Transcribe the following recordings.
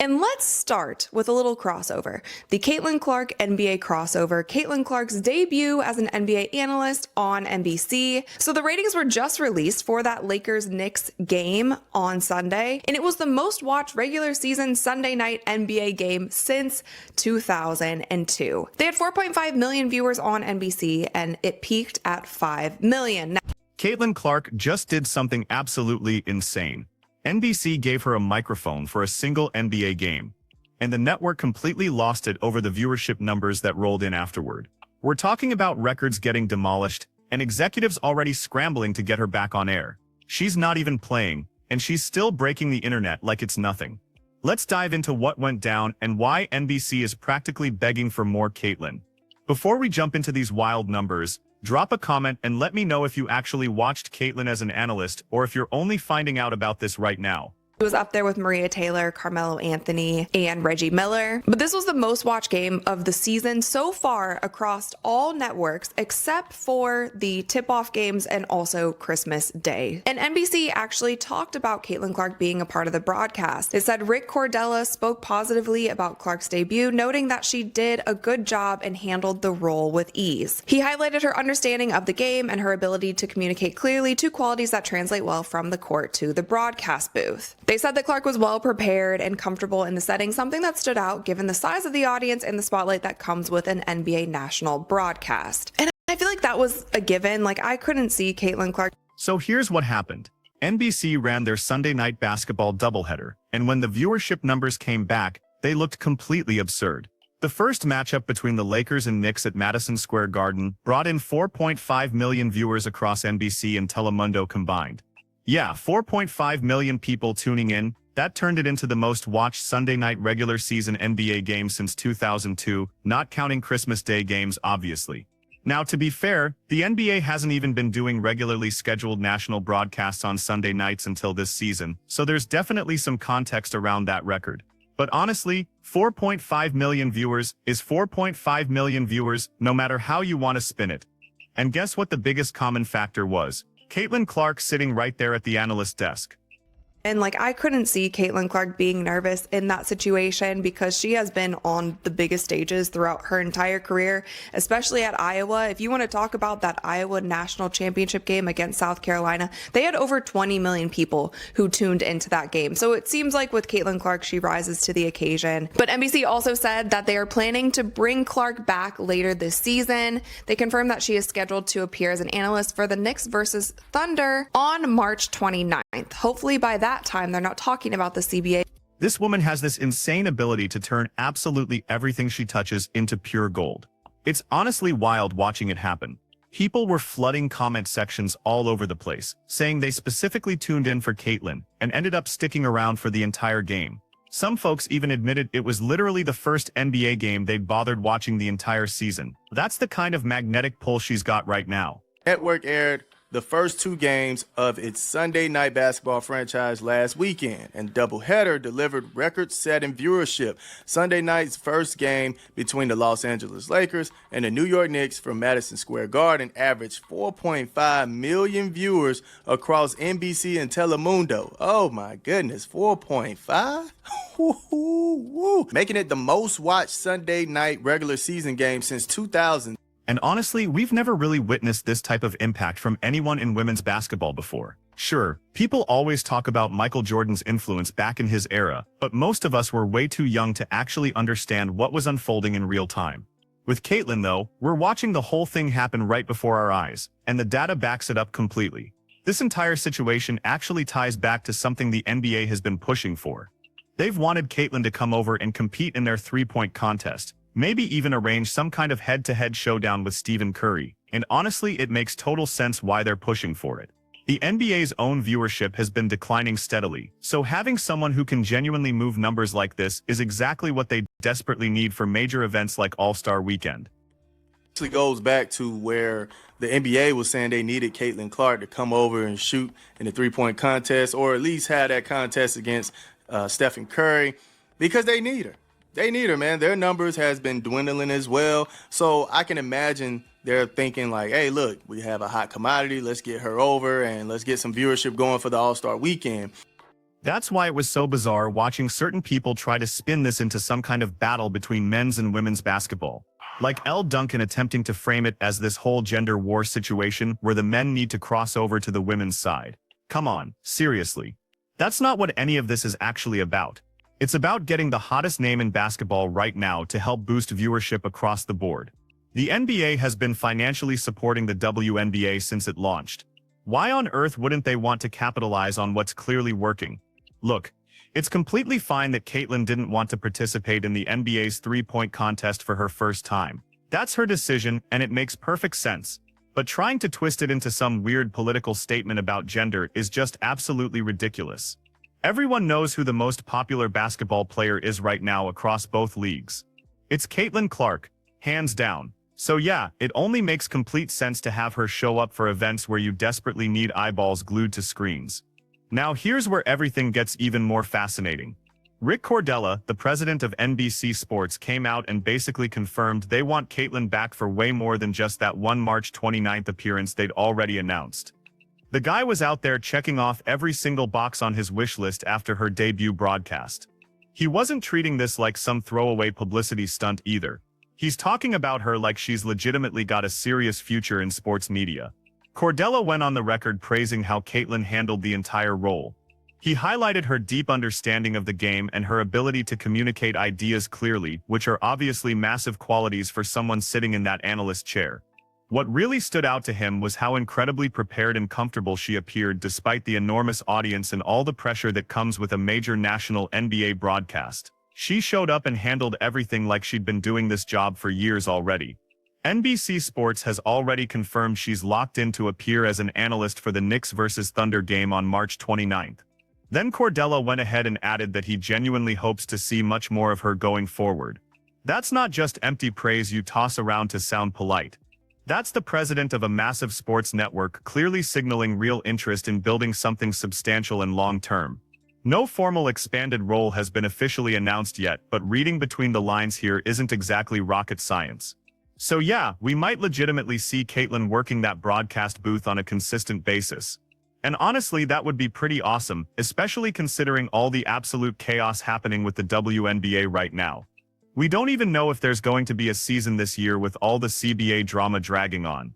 And let's start with a little crossover. The Caitlin Clark NBA crossover, Caitlin Clark's debut as an NBA analyst on NBC. So the ratings were just released for that Lakers-Knicks game on Sunday, and it was the most watched regular season Sunday night NBA game since 2002. They had 4.5 million viewers on NBC, and it peaked at 5 million. Now, Caitlin Clark just did something absolutely insane. NBC gave her a microphone for a single NBA game, and the network completely lost it over the viewership numbers that rolled in afterward. We're talking about records getting demolished, and executives already scrambling to get her back on air. She's not even playing, and she's still breaking the internet like it's nothing. Let's dive into what went down and why NBC is practically begging for more Caitlin. Before we jump into these wild numbers, drop a comment and let me know if you actually watched Caitlin as an analyst or if you're only finding out about this right now. it was up there with Maria Taylor, Carmelo Anthony, and Reggie Miller. But this was the most watched game of the season so far across all networks except for the tip-off games and also Christmas Day. And NBC actually talked about Caitlin Clark being a part of the broadcast. It said Rick Cordella spoke positively about Clark's debut, noting that she did a good job and handled the role with ease. He highlighted her understanding of the game and her ability to communicate clearly, two qualities that translate well from the court to the broadcast booth. They said that Clark was well prepared and comfortable in the setting, something that stood out given the size of the audience and the spotlight that comes with an NBA national broadcast. And I feel like that was a given. Like, I couldn't see Caitlin Clark. So here's what happened. NBC ran their Sunday night basketball doubleheader, and when the viewership numbers came back, they looked completely absurd. The first matchup between the Lakers and Knicks at Madison Square Garden brought in 4.5 million viewers across NBC and Telemundo combined. Yeah, 4.5 million people tuning in. That turned it into the most watched Sunday night regular season NBA game since 2002, not counting Christmas Day games, obviously. Now, to be fair, the NBA hasn't even been doing regularly scheduled national broadcasts on Sunday nights until this season, so there's definitely some context around that record. But honestly, 4.5 million viewers is 4.5 million viewers, no matter how you want to spin it. And guess what the biggest common factor was? Caitlin Clark sitting right there at the analyst desk. And I couldn't see Caitlin Clark being nervous in that situation because she has been on the biggest stages throughout her entire career, especially at Iowa. If you want to talk about that Iowa national championship game against South Carolina, they had over 20 million people who tuned into that game. So it seems like with Caitlin Clark, she rises to the occasion. But NBC also said that they are planning to bring Clark back later this season. They confirmed that she is scheduled to appear as an analyst for the Knicks versus Thunder on March 29th. Hopefully by that time, they're not talking about the CBA. This woman has this insane ability to turn absolutely everything she touches into pure gold. It's honestly wild watching it happen. People were flooding comment sections all over the place, saying they specifically tuned in for Caitlin and ended up sticking around for the entire game. Some folks even admitted it was literally the first NBA game they'd bothered watching the entire season. That's the kind of magnetic pull she's got right now. Network aired the first two games of its Sunday night basketball franchise last weekend, and doubleheader delivered record-setting viewership. Sunday night's first game between the Los Angeles Lakers and the New York Knicks from Madison Square Garden averaged 4.5 million viewers across NBC and Telemundo. Oh my goodness, 4.5? Making it the most watched Sunday night regular season game since 2000. And honestly, we've never really witnessed this type of impact from anyone in women's basketball before. Sure, people always talk about Michael Jordan's influence back in his era, but most of us were way too young to actually understand what was unfolding in real time. With Caitlin, though, we're watching the whole thing happen right before our eyes, and the data backs it up completely. This entire situation actually ties back to something the NBA has been pushing for. They've wanted Caitlin to come over and compete in their three-point contest, maybe even arrange some kind of head-to-head showdown with Stephen Curry, and honestly, it makes total sense why they're pushing for it. The NBA's own viewership has been declining steadily, so having someone who can genuinely move numbers like this is exactly what they desperately need for major events like All-Star Weekend. It goes back to where the NBA was saying they needed Caitlin Clark to come over and shoot in the three-point contest, or at least have that contest against Stephen Curry, because they need her. They need her, man. Their numbers has been dwindling as well. So I can imagine they're thinking like, hey, look, we have a hot commodity. Let's get her over and let's get some viewership going for the All-Star weekend. That's why it was so bizarre watching certain people try to spin this into some kind of battle between men's and women's basketball. Like L. Duncan attempting to frame it as this whole gender war situation where the men need to cross over to the women's side. Come on, seriously. That's not what any of this is actually about. It's about getting the hottest name in basketball right now to help boost viewership across the board. The NBA has been financially supporting the WNBA since it launched. Why on earth wouldn't they want to capitalize on what's clearly working? Look, it's completely fine that Caitlyn didn't want to participate in the NBA's three-point contest for her first time. That's her decision, and it makes perfect sense. But trying to twist it into some weird political statement about gender is just absolutely ridiculous. Everyone knows who the most popular basketball player is right now across both leagues. It's Caitlyn Clark, hands down. So yeah, it only makes complete sense to have her show up for events where you desperately need eyeballs glued to screens. Now here's where everything gets even more fascinating. Rick Cordella, the president of NBC Sports, came out and basically confirmed they want Caitlyn back for way more than just that one March 29th appearance they'd already announced. The guy was out there checking off every single box on his wish list after her debut broadcast. He wasn't treating this like some throwaway publicity stunt either. He's talking about her like she's legitimately got a serious future in sports media. Cordella went on the record praising how Caitlyn handled the entire role. He highlighted her deep understanding of the game and her ability to communicate ideas clearly, which are obviously massive qualities for someone sitting in that analyst chair. What really stood out to him was how incredibly prepared and comfortable she appeared despite the enormous audience and all the pressure that comes with a major national NBA broadcast. She showed up and handled everything like she'd been doing this job for years already. NBC Sports has already confirmed she's locked in to appear as an analyst for the Knicks vs. Thunder game on March 29th. Then Cordella went ahead and added that he genuinely hopes to see much more of her going forward. That's not just empty praise you toss around to sound polite. That's the president of a massive sports network clearly signaling real interest in building something substantial and long-term. No formal expanded role has been officially announced yet, but reading between the lines here isn't exactly rocket science. So yeah, we might legitimately see Caitlyn working that broadcast booth on a consistent basis. And honestly, that would be pretty awesome, especially considering all the absolute chaos happening with the WNBA right now. We don't even know if there's going to be a season this year with all the CBA drama dragging on.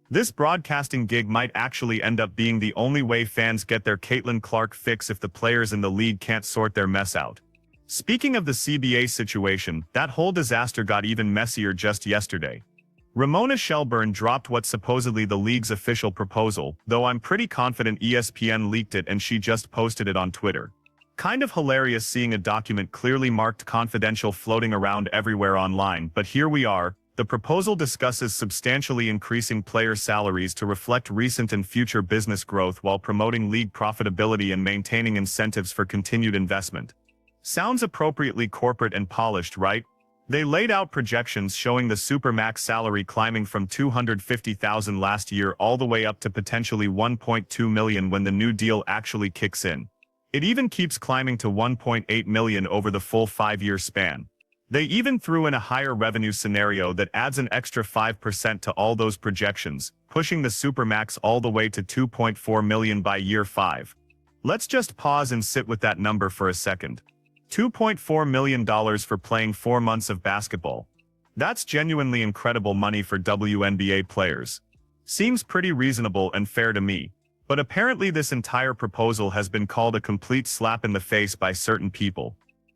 This broadcasting gig might actually end up being the only way fans get their Caitlyn Clark fix if the players in the league can't sort their mess out. Speaking of the CBA situation, that whole disaster got even messier just yesterday. Ramona Shelburne dropped what's supposedly the league's official proposal, though I'm pretty confident ESPN leaked it and she just posted it on Twitter. Kind of hilarious seeing a document clearly marked confidential floating around everywhere online, but here we are. The proposal discusses substantially increasing player salaries to reflect recent and future business growth while promoting league profitability and maintaining incentives for continued investment. Sounds appropriately corporate and polished, right? They laid out projections showing the Supermax salary climbing from $250,000 last year all the way up to potentially $1.2 million when the new deal actually kicks in. It even keeps climbing to $1.8 million over the full 5-year span. They even threw in a higher revenue scenario that adds an extra 5% to all those projections, pushing the Supermax all the way to $2.4 million by year 5. Let's just pause and sit with that number for a second. $2.4 million for playing 4 months of basketball. That's genuinely incredible money for WNBA players. Seems pretty reasonable and fair to me. But apparently this entire proposal has been called a complete slap in the face by certain people.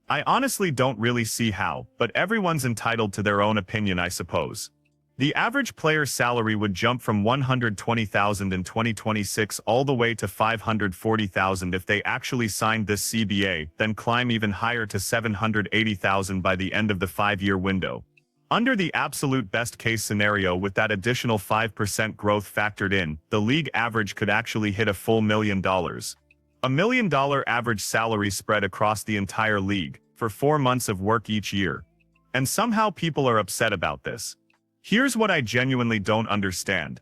I honestly don't really see how, but everyone's entitled to their own opinion, I suppose. The average player's salary would jump from $120,000 in 2026 all the way to $540,000 if they actually signed this CBA, then climb even higher to $780,000 by the end of the 5-year window. Under the absolute best-case scenario with that additional 5% growth factored in, the league average could actually hit a full $1 million. $1 million average salary spread across the entire league, for 4 months of work each year. And somehow people are upset about this. Here's what I genuinely don't understand.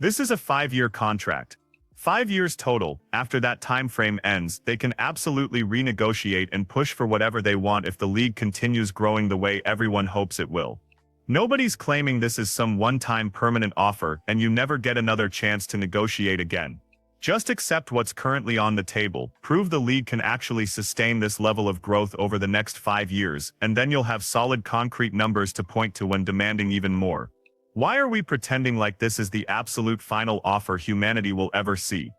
This is a 5-year contract. 5 years total. After that time frame ends, they can absolutely renegotiate and push for whatever they want if the league continues growing the way everyone hopes it will. Nobody's claiming this is some one-time permanent offer and you never get another chance to negotiate again. Just accept what's currently on the table, prove the league can actually sustain this level of growth over the next 5 years, and then you'll have solid concrete numbers to point to when demanding even more. Why are we pretending like this is the absolute final offer humanity will ever see?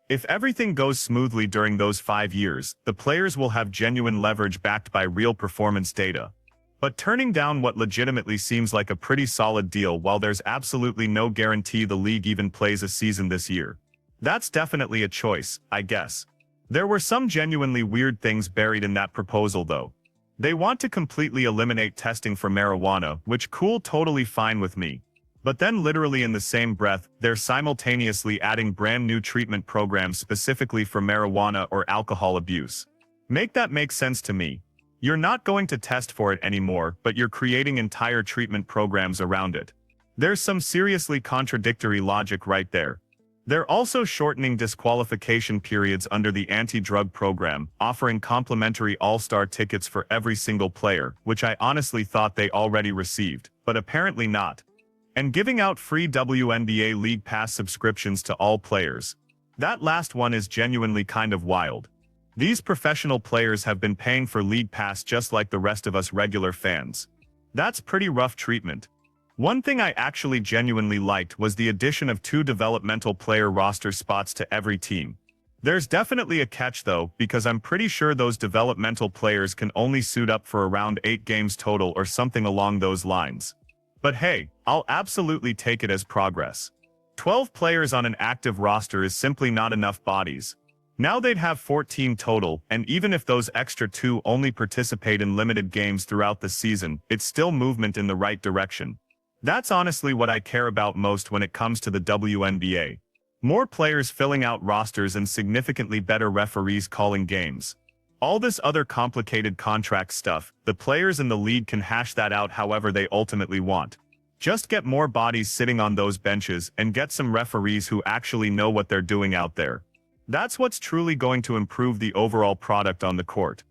If everything goes smoothly during those 5 years, the players will have genuine leverage backed by real performance data. But turning down what legitimately seems like a pretty solid deal while there's absolutely no guarantee the league even plays a season this year. That's definitely a choice, I guess. There were some genuinely weird things buried in that proposal though. They want to completely eliminate testing for marijuana, which cool, totally fine with me. But then literally in the same breath, they're simultaneously adding brand new treatment programs specifically for marijuana or alcohol abuse. Make that make sense to me. You're not going to test for it anymore, but you're creating entire treatment programs around it. There's some seriously contradictory logic right there. They're also shortening disqualification periods under the anti-drug program, offering complimentary all-star tickets for every single player, which I honestly thought they already received, but apparently not. And giving out free WNBA League Pass subscriptions to all players. That last one is genuinely kind of wild. These professional players have been paying for League Pass just like the rest of us regular fans. That's pretty rough treatment. One thing I actually genuinely liked was the addition of 2 developmental player roster spots to every team. There's definitely a catch though, because I'm pretty sure those developmental players can only suit up for around 8 games total or something along those lines. But hey, I'll absolutely take it as progress. 12 players on an active roster is simply not enough bodies. Now they'd have 14 total, and even if those extra 2 only participate in limited games throughout the season, it's still movement in the right direction. That's honestly what I care about most when it comes to the WNBA. More players filling out rosters and significantly better referees calling games. All this other complicated contract stuff, the players in the league can hash that out however they ultimately want. Just get more bodies sitting on those benches and get some referees who actually know what they're doing out there. That's what's truly going to improve the overall product on the court.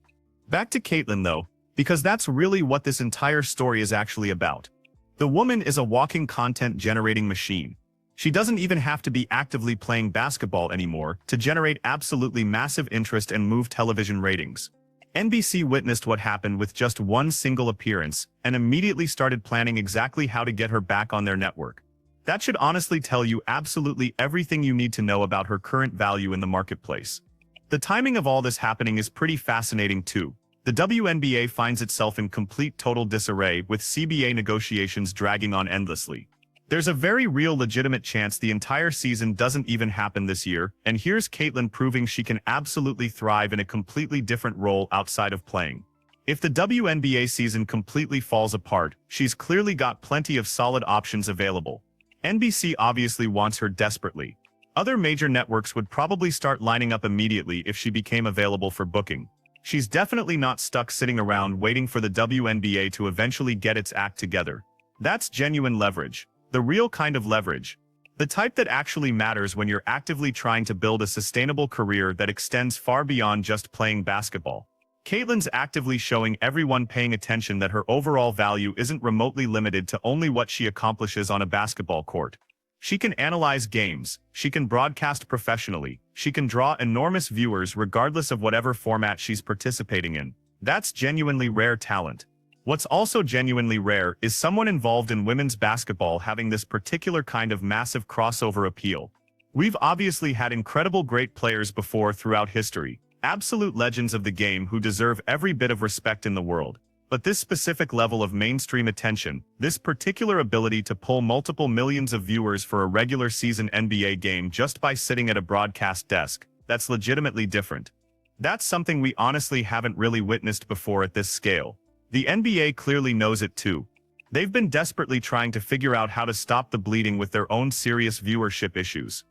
Back to Caitlin though, because that's really what this entire story is actually about. The woman is a walking content-generating machine. She doesn't even have to be actively playing basketball anymore to generate absolutely massive interest and move television ratings. NBC witnessed what happened with just one single appearance and immediately started planning exactly how to get her back on their network. That should honestly tell you absolutely everything you need to know about her current value in the marketplace. The timing of all this happening is pretty fascinating too. The WNBA finds itself in complete total disarray with CBA negotiations dragging on endlessly. There's a very real legitimate chance the entire season doesn't even happen this year, and here's Caitlin proving she can absolutely thrive in a completely different role outside of playing. If the WNBA season completely falls apart, she's clearly got plenty of solid options available. NBC obviously wants her desperately. Other major networks would probably start lining up immediately if she became available for booking. She's definitely not stuck sitting around waiting for the WNBA to eventually get its act together. That's genuine leverage. The real kind of leverage. The type that actually matters when you're actively trying to build a sustainable career that extends far beyond just playing basketball. Caitlin's actively showing everyone paying attention that her overall value isn't remotely limited to only what she accomplishes on a basketball court. She can analyze games, she can broadcast professionally, she can draw enormous viewers regardless of whatever format she's participating in. That's genuinely rare talent. What's also genuinely rare is someone involved in women's basketball having this particular kind of massive crossover appeal. We've obviously had incredible great players before throughout history, absolute legends of the game who deserve every bit of respect in the world. But this specific level of mainstream attention, this particular ability to pull multiple millions of viewers for a regular season NBA game just by sitting at a broadcast desk, that's legitimately different. That's something we honestly haven't really witnessed before at this scale. The NBA clearly knows it too. They've been desperately trying to figure out how to stop the bleeding with their own serious viewership issues.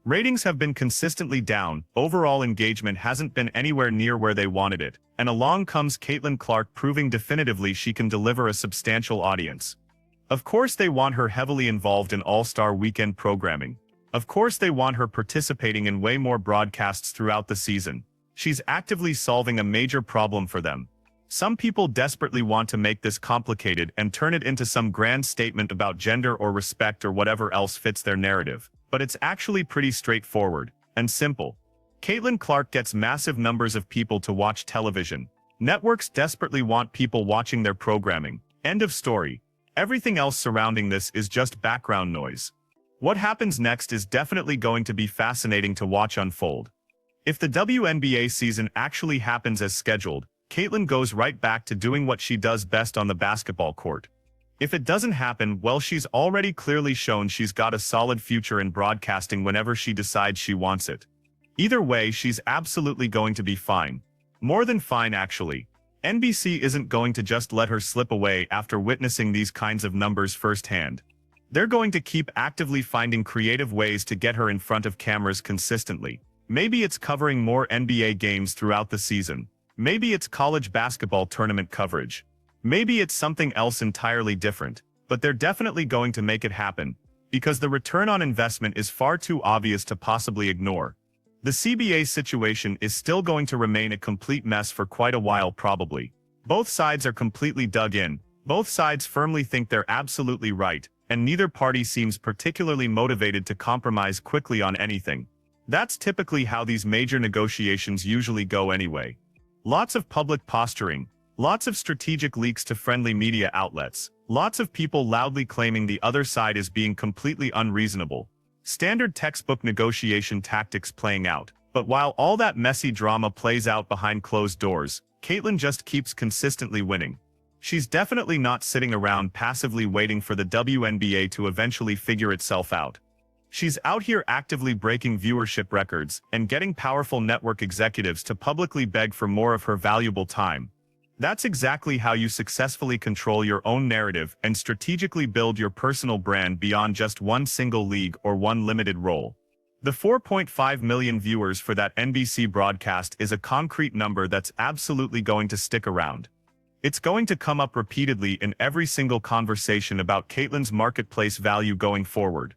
Ratings have been consistently down, overall engagement hasn't been anywhere near where they wanted it, and along comes Caitlin Clark proving definitively she can deliver a substantial audience. Of course they want her heavily involved in All-Star Weekend programming. Of course they want her participating in way more broadcasts throughout the season. She's actively solving a major problem for them. Some people desperately want to make this complicated and turn it into some grand statement about gender or respect or whatever else fits their narrative. But it's actually pretty straightforward. and simple. Caitlin Clark gets massive numbers of people to watch television. Networks desperately want people watching their programming. End of story. Everything else surrounding this is just background noise. What happens next is definitely going to be fascinating to watch unfold. If the WNBA season actually happens as scheduled, Caitlin goes right back to doing what she does best on the basketball court. If it doesn't happen, well, she's already clearly shown she's got a solid future in broadcasting whenever she decides she wants it. Either way, she's absolutely going to be fine. More than fine, actually. NBC isn't going to just let her slip away after witnessing these kinds of numbers firsthand. They're going to keep actively finding creative ways to get her in front of cameras consistently. Maybe it's covering more NBA games throughout the season. Maybe it's college basketball tournament coverage. Maybe it's something else entirely different, but they're definitely going to make it happen, because the return on investment is far too obvious to possibly ignore. The CBA situation is still going to remain a complete mess for quite a while probably. Both sides are completely dug in, both sides firmly think they're absolutely right, and neither party seems particularly motivated to compromise quickly on anything. That's typically how these major negotiations usually go anyway. Lots of public posturing, lots of strategic leaks to friendly media outlets, lots of people loudly claiming the other side is being completely unreasonable. Standard textbook negotiation tactics playing out. But while all that messy drama plays out behind closed doors, Caitlin just keeps consistently winning. She's definitely not sitting around passively waiting for the WNBA to eventually figure itself out. She's out here actively breaking viewership records and getting powerful network executives to publicly beg for more of her valuable time. That's exactly how you successfully control your own narrative and strategically build your personal brand beyond just one single league or one limited role. The 4.5 million viewers for that NBC broadcast is a concrete number that's absolutely going to stick around. It's going to come up repeatedly in every single conversation about Caitlin's marketplace value going forward.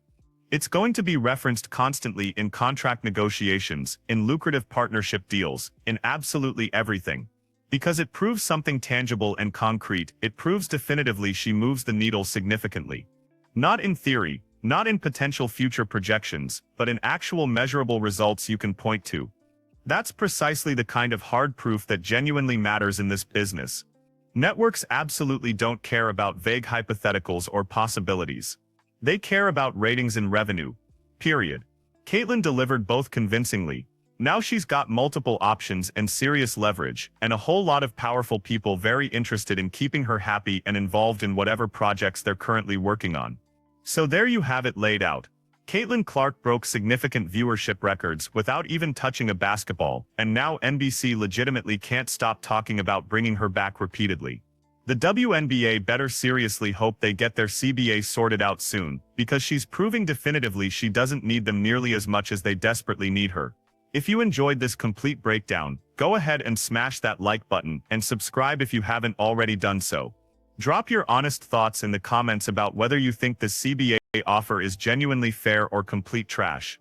It's going to be referenced constantly in contract negotiations, in lucrative partnership deals, in absolutely everything. Because it proves something tangible and concrete, it proves definitively she moves the needle significantly. Not in theory, not in potential future projections, but in actual measurable results you can point to. That's precisely the kind of hard proof that genuinely matters in this business. Networks absolutely don't care about vague hypotheticals or possibilities. They care about ratings and revenue. Period. Caitlin delivered both convincingly. Now she's got multiple options and serious leverage, and a whole lot of powerful people very interested in keeping her happy and involved in whatever projects they're currently working on. So there you have it laid out. Caitlin Clark broke significant viewership records without even touching a basketball, and now NBC legitimately can't stop talking about bringing her back repeatedly. The WNBA better seriously hope they get their CBA sorted out soon, because she's proving definitively she doesn't need them nearly as much as they desperately need her. If you enjoyed this complete breakdown, go ahead and smash that like button and subscribe if you haven't already done so. Drop your honest thoughts in the comments about whether you think the CBA offer is genuinely fair or complete trash.